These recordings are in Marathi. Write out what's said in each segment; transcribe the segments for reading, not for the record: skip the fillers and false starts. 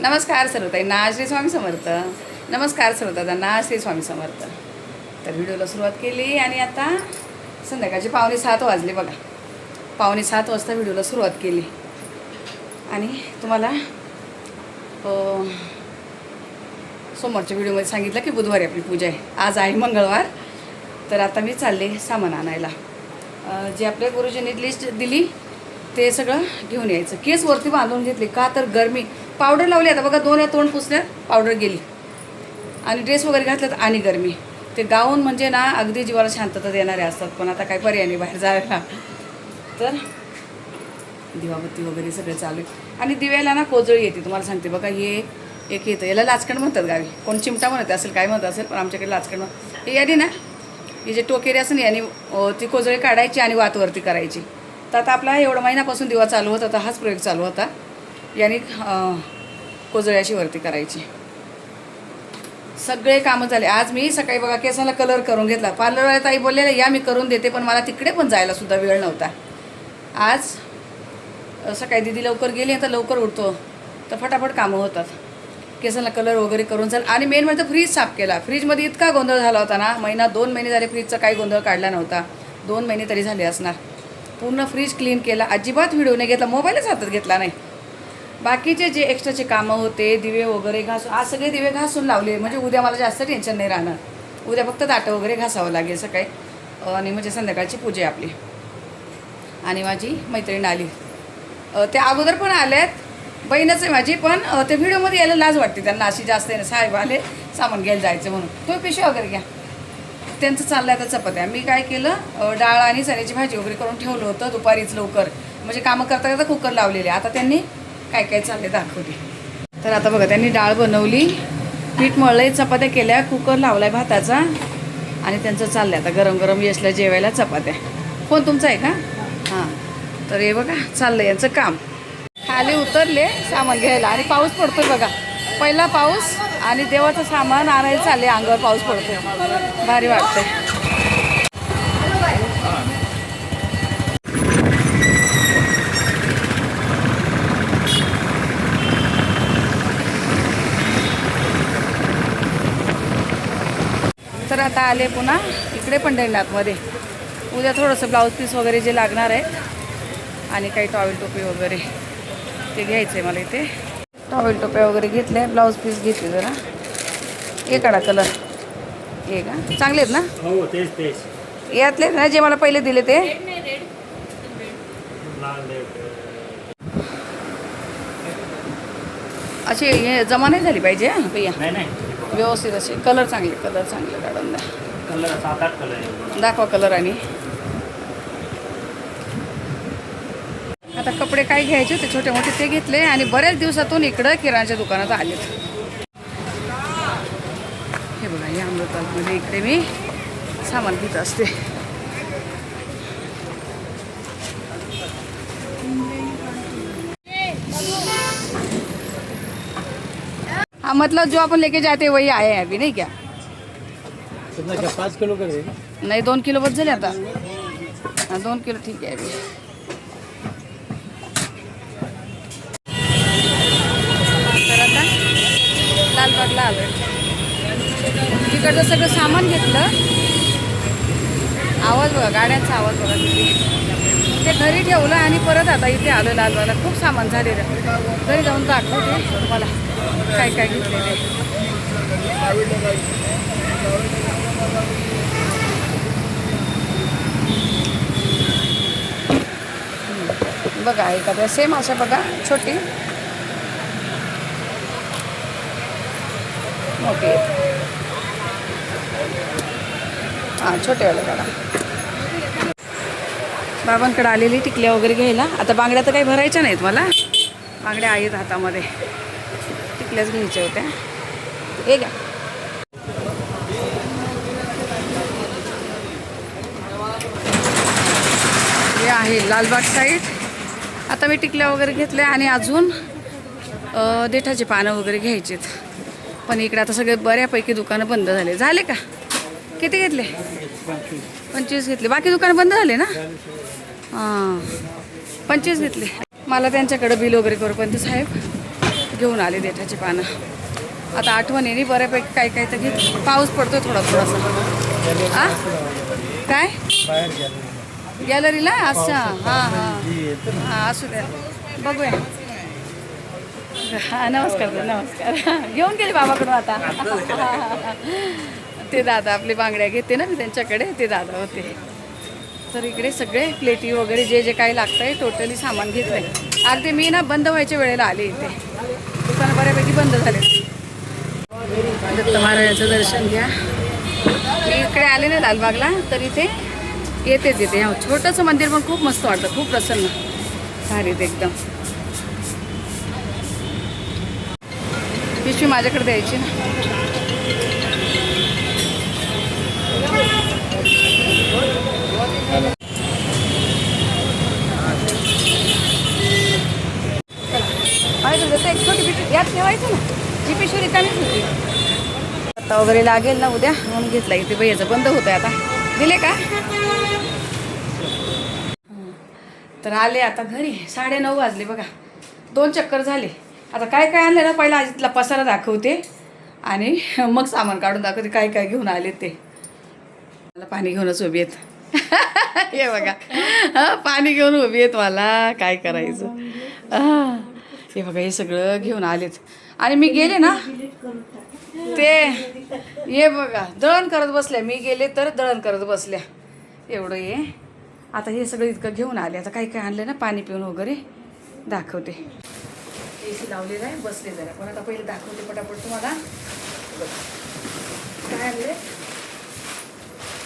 नमस्कार सर्वताईंना श्री स्वामी समर्थ. नमस्कार सर्वताईंना श्री स्वामी समर्थ. तर व्हिडिओला सुरुवात केली आणि आता संध्याकाळचे 6:45 वाजले बघा. 6:45 वाजता व्हिडिओला सुरुवात केली आणि तुम्हाला सोमवारच्या व्हिडिओमध्ये सांगितलं की बुधवारी आपली पूजा आहे. आज आहे मंगळवार. तर आता मी चालले सामान आणायला. जे आपल्या गुरुजींनी लिस्ट दिली ते सगळं घेऊन यायचं. केस वरती बांधून घेतले का तर गरमी. पावडर लावली आता बघा, 2 तोंड पुसल्या पावडर गेली आणि ड्रेस वगैरे घातल्यात आणि गरमी. ते गाऊन म्हणजे ना अगदी जीवाला शांतता देणारे असतात, पण आता काही पर्याय नाही बाहेर जायला. तर दिवाबत्ती वगैरे सगळं चालू आहे. आणि दिव्याला ना कोजळी येते तुम्हाला सांगते बघा. हे एक येतं, याला लाचकण म्हणतात गावी. कोण चिमटा म्हणत असेल, काय म्हणत असेल, पण आमच्याकडे लाचकण हे यादी ना. ही जे टोकेरी असं याने ती कोजळी काढायची आणि वातवरती करायची. तर आता आपला एवढा महिन्यापासून दिवा चालू होता, तर हाच प्रयोग चालू होता. याने कोजळी अशी वरती करायची. सगळे कामं झाले. आज मी सकाळी बघा केसाला कलर करून घेतला. पार्लरवाल्या ताई बोललेल्या या मी करून देते, पण मला तिकडे पण जायला सुद्धा वेळ नव्हता. आज सकाळी दिदी लवकर गेली, आता लवकर उठतो तर फटाफट कामं होतात. केसाला कलर वगैरे करून झालं. आणि मेन म्हणजे फ्रीज साफ केला. फ्रीजमध्ये इतका गोंधळ झाला होता ना. 2 महिने झाले फ्रीजचा काही गोंधळ काढला नव्हता. 2 महिने तरी झाले असणार. पूर्ण फ्रीज क्लीन केला. अजिबात व्हिडिओ नाही घेतला, मोबाईलच हातात घेतला नाही. बाकीचे जे एक्स्ट्राचे कामं होते, दिवे वगैरे घासून, आज सगळे दिवे घासून लावले. म्हणजे उद्या मला जास्त टेन्शन नाही राहणार. उद्या फक्त ताटं वगैरे घासावं लागेल सकाळी. आणि म्हणजे संध्याकाळची पूजा आहे आपली. आणि माझी मैत्रीण आली. त्या अगोदर पण आल्यात. बहीणच आहे माझी, पण ते व्हिडिओमध्ये यायला लाज वाटते त्यांना. अशी जास्त आहे ना, साहेब आले सामान घ्यायला जायचं म्हणून. तुम्ही पिशवी वगैरे घ्या. त्यांचं चाललं आहे आता चपात्या. मी काय केलं, डाळ आणि चण्याची भाजी वगैरे करून ठेवलं होतं दुपारीच लवकर. म्हणजे कामं करता करता कुकर लावलेले. आता त्यांनी काय काय चालले दाखवली. तर आता बघा, त्यांनी डाळ बनवली, पीठ मळलंय, चपात्या केल्या, कुकर लावलाय भाताचा आणि त्यांचं चाललं आहे आता गरम गरम यशला जेवायला चपात्या. फोन तुमचा आहे का? हां. तर हे बघा चाललं यांचं काम. खाली उतरले सामान घ्यायला आणि पाऊस पडतोय बघा. पहिला पाऊस आणि देवाचं सामान आणायला चालले. अंगावर पाऊस पडतोय, भारी वाटतंय. तर आता आले पुन्हा इकडे पंढरीनाथमध्ये. उद्या थोडंसं ब्लाऊज पीस वगैरे जे लागणार आहे आणि काही टॉवेल टोपी वगैरे ते घ्यायचं आहे मला. इथे टॉवेल टोप्या वगैरे घेतल्या, ब्लाऊज पीस घेतले. जरा हे काढा कलर. हे का चांगले आहेत ना? हो, तेच यातले ना जे मला पहिले दिले ते. अशी हे जमा नाही झाली पाहिजे भैया. नाही व्यवस्थित असे कलर चांगले काढून द्या. कलर 7-8 कलर आहे. दाखवा कलर. आणि आता कपडे काय घ्यायचे होते छोटे मोठे ते घेतले आणि बऱ्याच दिवसातून इकडं किराणाच्या दुकानात आलेत. हे बघा, या अमृतामध्ये इकडे मी सामान घेत असते. हाँ, मतलब जो अपन लेके जाते वही आए हैं अभी, नहीं क्या? कितना क्या 5 किलो कर देगा? नहीं 2 किलो बस झाले आता. हाँ 2 किलो ठीक आहे अभी. तर आता लालबागला आलो. तिकडचं सगळं सामान घेतलं. आवाज बघा, गाड्यांचा आवाज बघा किती. ते घरी ठेवलं आणि परत आता इथे आलो लालबागला. खूप सामान झालेलं. घरी जाऊन दाखवते तुम्हाला काय काय घेतलेलं आहे. बघा एखाद्या सेम अशा बघा, छोटी मोठी. हां, छोटेवाले काढा. बाबांकडे आलेली टिकल्या वगैरे घ्यायला. आता बांगड्या तर काही भरायच्या नाहीत मला. बांगड्या आहेत हातामध्ये. टिकल्याच घ्यायच्या होत्या. हे घ्या. हे आहे लालबाग साईड. आता मी टिकल्या वगैरे घेतल्या आणि अजून देठाचे पानं वगैरे घ्यायचेत. पण इकडे आता सगळे बऱ्यापैकी दुकानं बंद झाले का? किती घेतले? 25 घेतले. बाकी दुकानं बंद झाले ना? हां, 25 घेतले. मला त्यांच्याकडे बिल वगैरे करू पण ते साहेब घेऊन आले देठाची पानं. आता आठवणीने बऱ्यापैकी काय काय तर घेत. पाऊस पडतोय थोडासा. आ काय बाहेर गेलो गॅलरीला? अच्छा, हां हां हां, असू द्या, बघूया. हां, नमस्कार नमस्कार. घेऊन गेले बाबाकडून आता. ते दादा आपले बांगड्या घेते ना मी त्यांच्याकडे, ते दादा होते. तर इकडे सगळे प्लेटी वगैरे जे जे काही लागतं आहे टोटली सामान घेतलं आहे. अगदी मी ना बंद व्हायच्या वेळेला आले इथे. दुकानं बऱ्यापैकी बंद झाले. दत्त महाराजांचं दर्शन घ्या. मी इकडे आले ना लालबागला, तर इथे येते तिथे छोटंसं मंदिर पण खूप मस्त वाटतं, खूप प्रसन्न भारीत एकदम. पिशवी माझ्याकडे द्यायची ना. एक छोटी पिशवी यात ठेवायचं ना, जी पिशवी रिकामीच होती. आता वगैरे लागेल ना उद्या, म्हणून घेतला. इथे भैयाचं बंद होतं आहे आता. दिले का? तर आले आता घरी. 9:30 वाजले बघा. 2 चक्कर झाले. आता काय काय आणलं ना, पहिला आजीतला पसारा दाखवते आणि मग सामान काढून दाखवते काय काय घेऊन आले ते. मला पाणी घेऊनच उभी आहेत. हे बघा, पाणी घेऊन उभी आहेत. मला काय करायचं. हे बघा, हे सगळं घेऊन आलेत. आणि मी गेले ना, ते हे बघा दळण करत बसल्या. मी गेले तर दळण करत बसल्या. एवढं हे आता हे सगळं इतकं घेऊन आले. आता काय काय आणलं ना, पाणी पिऊन वगैरे दाखवते. AC लावलेला आहे, बसले जरा. पण आता पहिले दाखवते पटापट तुम्हाला. काय आणले?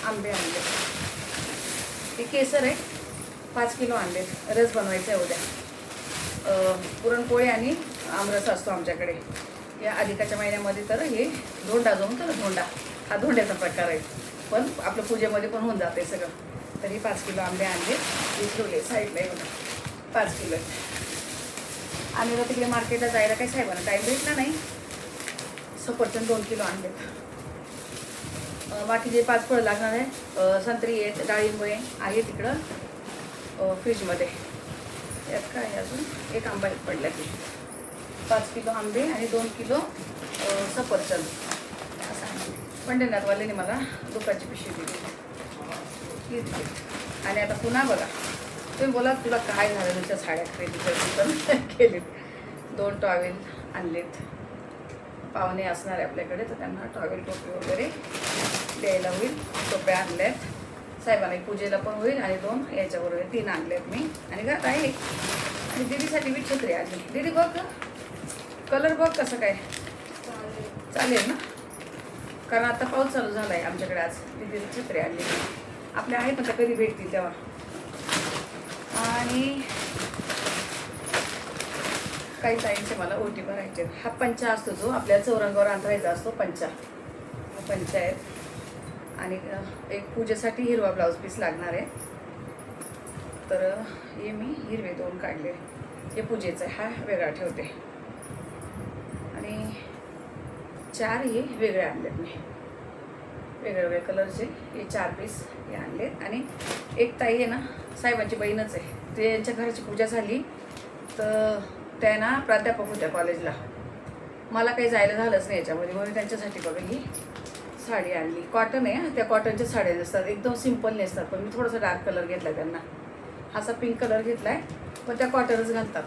आंबे आणले. हे केसर आहे, 5 किलो आणले. रस बनवायचा आहे उद्या. पुरणपोळी आणि आमरस असतो आमच्याकडे या अधिकाच्या महिन्यामध्ये. तर हे धोंडा जो म्हणतो ना, धोंडा, हा धोंड्याचा प्रकार आहे. पण आपलं पूजेमध्ये पण होऊन जाते सगळं. तरी 5 किलो आंबे आणले. हे ठेवले साईडला आहे बघा, 5 किलो. आणि आता तिकडे मार्केटला जायला काही साहेबांना टाईम भेटला नाही. सफरचंद 2 किलो आणलेत. बाकी जे 5 फळं लागणार आहे, संत्री आहेत, डाळिंब आहे तिकडं फ्रीजमध्ये. यात काय अजून एक आंबा पडला की. 5 किलो आंबे आणि 2 किलो सफरचंद असं आहे. पंढरनाथवाल्याने मला दुपारची पिशवी दिली. आणि आता पुन्हा बघा, तुम्ही बोला तुला काय झालं, तुमच्या साड्या खरेदी करते केलीत. 2 टॉवेल आणलेत. पाहुणे असणार आहे आपल्याकडे, तर त्यांना टॉवेल टोपी वगैरे द्यायला होईल. टोप्या आणल्यात साहेबांना, पूजेला पण होईल. आणि 2 याच्याबरोबर 3 आणलेत मी. आणि घरात आहे. आणि दीदीसाठी बी छत्री आली. दीदी बघ कलर बघ कसं काय चालेल ना, कारण आता पाऊस चालू झाला आहे आमच्याकडे. आज दीदीची छत्री आली. आपल्या आहेत ना, कधी भेटतील तेव्हा. आणि काही ताईंचे मला ओटी भरायचे. हा पंचा असतो जो आपल्याला चौरंगावर अंतरायचा असतो, पंचा. पंचा आहेत. आणि एक पूजेसाठी हिरवा ब्लाऊज पीस लागणार आहे. तर हे मी हिरवे 2 काढले. हे पूजेचं आहे, हा वेगळा ठेवते. आणि 4 हे वेगळे आणलेत मी, वेगळे वेगळे कलरचे. हे 4 पीस हे आणलेत. आणि एक ताई आहे ना, साहेबांची बहीणच आहे. त्यांच्या घराची पूजा झाली, तर त्या ना प्राध्यापक होत्या कॉलेजला. मला काही जायला झालंच नाही याच्यामध्ये. म्हणून त्यांच्यासाठी बघा ही साडी आणली. कॉटन आहे. त्या कॉटनच्या साड्या नसतात, एकदम सिम्पल नेसतात. पण मी थोडासा डार्क कलर घेतला त्यांना. असा पिंक कलर घेतला आहे, पण त्या कॉटनच घालतात.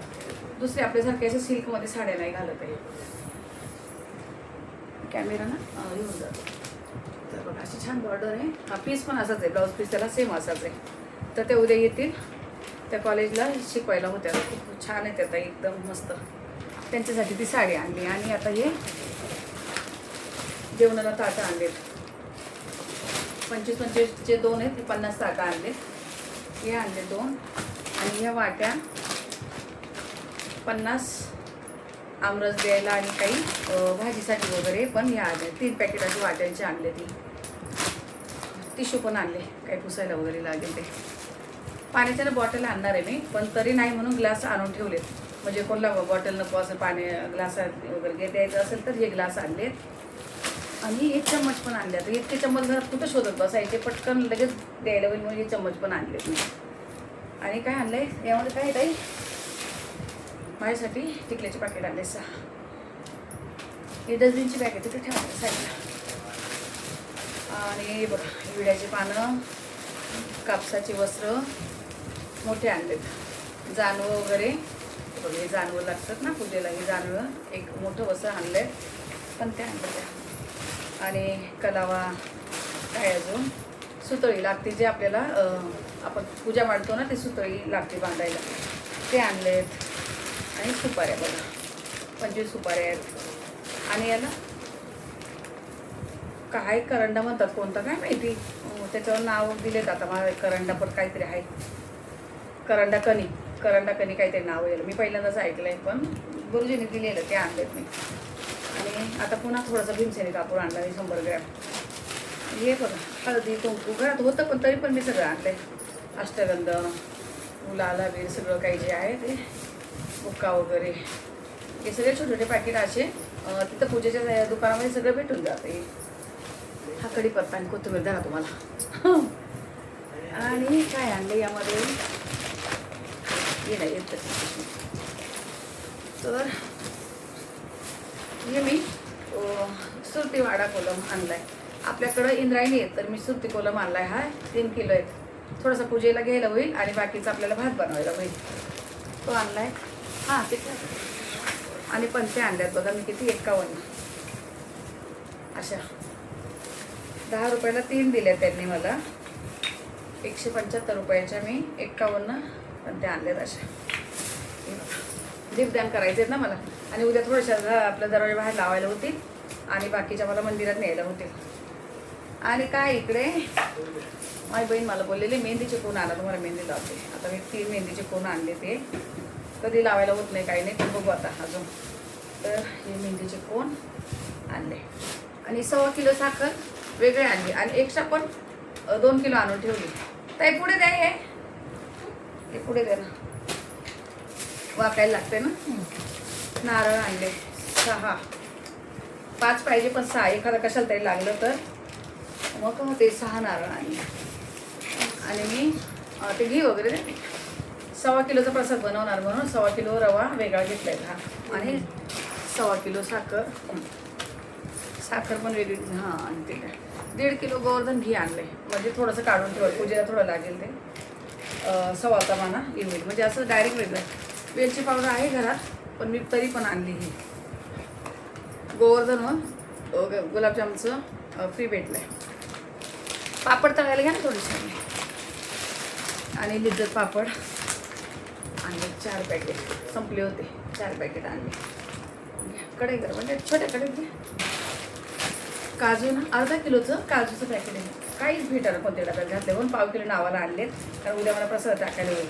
दुसरे आपल्यासारखे असे सिल्कमध्ये साड्या नाही घालत आहे. कॅमेरा ना येऊन जातो. तर बघा अशी छान बॉर्डर आहे. हा पीस पण असाच आहे, ब्लाऊज पीस त्याला सेम असाच आहे. तर ते उद्या येतील. त्या कॉलेजला शिकवायला होत्या. खूप छान आहे त्या, एकदम मस्त. त्यांच्यासाठी ती साडी आणली. आणि आता हे जेवणाला ताटं आणलेत. 25-25चे 2 आहेत. 50 ताटं आणलेत. हे आणले 2. आणि ह्या वाट्या 50 आमरस द्यायला आणि काही भाजीसाठी वगैरे पण ह्या आणले. 3 पॅकेटाची वाट्यांचे आणले. टिश्यू पण आणले, काही पुसायला वगैरे लागेल ते. पाण्याच्या बॉटल आणणार आहे मी, पण तरी नाही म्हणून ग्लास आणून ठेवलेत. म्हणजे कोणला बॉटल नको असं पाणी ग्लासात वगैरे द्यायचं असेल तर हे ग्लास आणलेत. आणि एक चम्मच पण आणले. तर इतके चम्मच घरात कुठं शोधत बसायचे, पटकन लगेच द्यायला होईल म्हणून हे चम्मच पण आणलेत मी. आणि काय आणलं आहे यामध्ये, काय ताई माझ्यासाठी टिकल्याचे पाकिट आणले 6. हे डस्टबिनची बॅग आहे तिथे ठेवायला साईडला. आणि बघा विड्याची पानं, कापसाची वस्त्र मोठे आणलेत, जानवं वगैरे. बघा हे जानवं लागतात ना पूजेला, हे जानवं एक मोठं वस्त्र आणलं आहे पण ते आणलं त्या. आणि कलावा काय अजून सुतळी लागते जे आपल्याला आपण पूजा मांडतो ना ते सुतळी लागते बांधायला, ते आणलेत. आणि सुपाऱ्या बघा 25 सुपाऱ्या आहेत. आणि याला काय करंडा म्हणतात कोणता काय माहिती, त्याच्यावर नाव दिलेत आता मला. करंडा पण काहीतरी आहे, करंडा कणी काहीतरी नाव येईल. मी पहिल्यांदाच ऐकलं आहे पण गुरुजींनी दिलेलं ते आणलेत मी. आणि आता पुन्हा थोडासा भीमसेनी कापूर आणला मी 100 ग्रॅम. हे बघा हळदी कुंकू घरात होतं पण तरी पण मी सगळं आणलं आहे. अष्टगंध, लाल अबीर सगळं काही जे आहे ते, बुक्का वगैरे हे सगळे छोटे छोटे पॅकेट असे तिथं पूजेच्या दुकानामध्ये सगळं भेटून जाते. हा कढीपत्ता आणि कोथिंबीर द्या तुम्हाला. आणि काय आणलं यामध्ये हे नाही येत तर हे मी सुरती वाडा कोलम आणलाय. आपल्याकडं इंद्रायणी आहेत तर मी सुरती कोलम आणलाय. हा 3 किलो आहेत. थोडासा पूजेला घ्यायला होईल आणि बाकीचा आपल्याला भात बनवायला होईल तो आणलाय. हां ते आणि पंते आणल्यात बघा मी किती 51 अशा 10 रुपयाला 3 दिल्या त्यांनी मला. 175 रुपयाच्या मी 51 पंते आणल्यात अशा. दीपदान करायचे आहेत ना मला. आणि उद्या थोड्याशा आपल्या दरवाजा बाहेर लावायला होतील आणि बाकीच्या मला मंदिरात न्यायला होतील. आणि काय इकडे माझी बहीण मला बोललेली मेहंदीचे कोण आणा तुम्हाला मेहंदी लावते. आता मी 3 मेहंदीचे कोण आणले, ते कधी लावायला होत नाही काही नाही पण बघू आता अजून. तर हे मेहंदीचे कोण आणले. आणि 1.25 किलो साखर वेगळे आणली आणि एक्स्ट्रा पण 2 किलो आणून ठेवली. ताई पुढे द्या, हे पुढे द्या ना, वाकायला लागते ना. नारळ आणले 6, 5 पाहिजे पण 6, एखादा कशाला तरी लागलं तर मग ते 6 नारळ आणले. आणि मी ते घी वगैरे देते. 1.25 किलोचा प्रसाद बनवणार म्हणून 1.25 किलो रवा वेगळा घेतला आहे हा. आणि 1.25 किलो साखर पण वेगळी हां आणते. 1.5 किलो गोवर्धन घी आणले म्हणजे थोडंसं काढून ठेवलं पूजेला थोडं लागेल ते. 1.25 माना येईल म्हणजे असं डायरेक्ट वेगळं. वेलची पावडर आहे घरात पण मी तरी पण आणली ही. गोवर्धन व गुलाबजामचं फ्री भेटलं आहे. पापड तळायला घ्या ना थोडीशी. आणि लिज्जत पापड आणले 4 पॅकेट, संपले होते 4 पॅकेट आणले. कढई कर म्हणजे छोट्या कढईत घ्या. काजू ना 1/2 किलोचं काजूचं पॅकेट आहे. काहीच भेटायला कोणत्या डब्यात घातले म्हणून 1/2 किलो नावाला आणलेत कारण उद्या मला प्रसाद टाकायला होईल.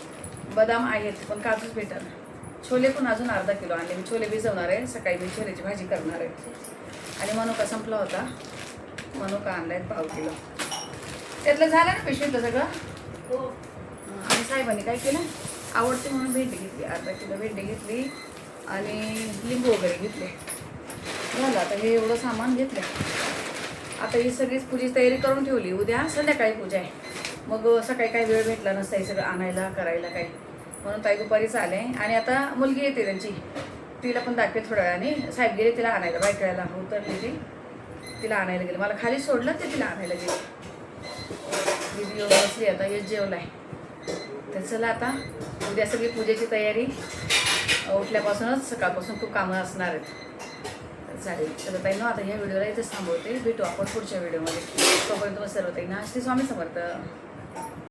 बदाम आहेत पण काजूच भेटायला. छोले पण अजून 1/2 किलो आणले. मी छोले भिजवणार आहे, सकाळी मी छोलेची भाजी करणार आहे. आणि मनुका संपला होता, मनुका आणलाय 1/2 किलो. त्यातलं झालं ना पिशवीतलं सगळं. हो. आणि साहेबांनी काय केलं, आवडते म्हणून भेंडी घेतली, 1/2 किलो भेंडी घेतली आणि लिंबू वगैरे घेतले. झालं आता हे एवढं सामान घेतलं. आता ही सगळीच पूजेची तयारी करून ठेवली. उद्या संध्याकाळी पूजा आहे, मग सकाळी काही वेळ भेटला नसता हे सगळं आणायला करायला काही, म्हणून ताई दुपारीच आले. आणि आता मुलगी येते त्यांची, तिला पण दाखवे थोड्या वेळाने. साहेब गेले तिला आणायला, बायकायला उतरली ती, तिला आणायला गेले. मला खाली सोडलं ते तिला आणायला गेले. दीदी येऊन बसली आता, हेच जेवलं आहे. तर चला आता उद्या सगळी पूजेची तयारी उठल्यापासूनच सकाळपासून खूप कामं असणार आहेत. चालेल चला ताई ना, आता ह्या व्हिडिओला इथेच थांबवते. भेटू आपण पुढच्या व्हिडिओमध्ये. तोपर्यंत सर्व ताई ना श्री स्वामी समर्थ.